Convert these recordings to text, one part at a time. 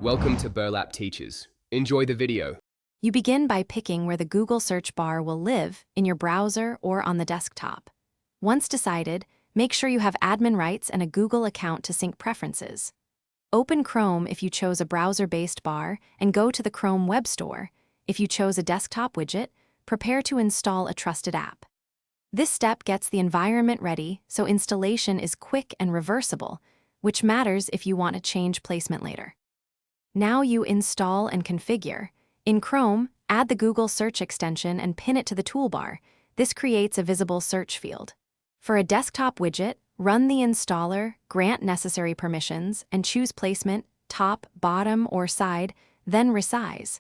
Welcome to Burlap Teachers. Enjoy the video. You begin by picking where the Google search bar will live, in your browser or on the desktop. Once decided, make sure you have admin rights and a Google account to sync preferences. Open Chrome if you chose a browser-based bar and go to the Chrome Web Store. If you chose a desktop widget, prepare to install a trusted app. This step gets the environment ready so installation is quick and reversible, which matters if you want to change placement later. Now you install and configure. In Chrome, add the Google search extension and pin it to the toolbar. This creates a visible search field. For a desktop widget, run the installer, grant necessary permissions, and choose placement, top, bottom, or side, then resize.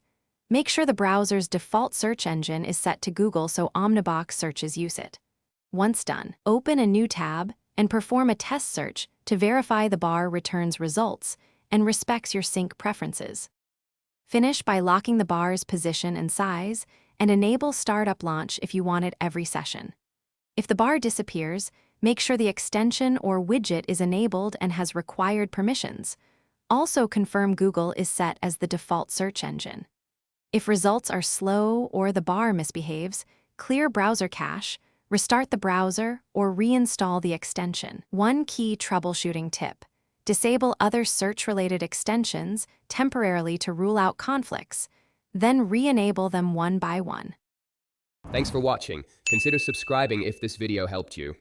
Make sure the browser's default search engine is set to Google so Omnibox searches use it. Once done, open a new tab and perform a test search to verify the bar returns results and respects your sync preferences. Finish by locking the bar's position and size, and enable Startup Launch if you want it every session. If the bar disappears, make sure the extension or widget is enabled and has required permissions. Also confirm Google is set as the default search engine. If results are slow or the bar misbehaves, clear browser cache, restart the browser, or reinstall the extension. One key troubleshooting tip: disable other search-related extensions temporarily to rule out conflicts, then re-enable them one by one. Thanks for watching. Consider subscribing if this video helped you.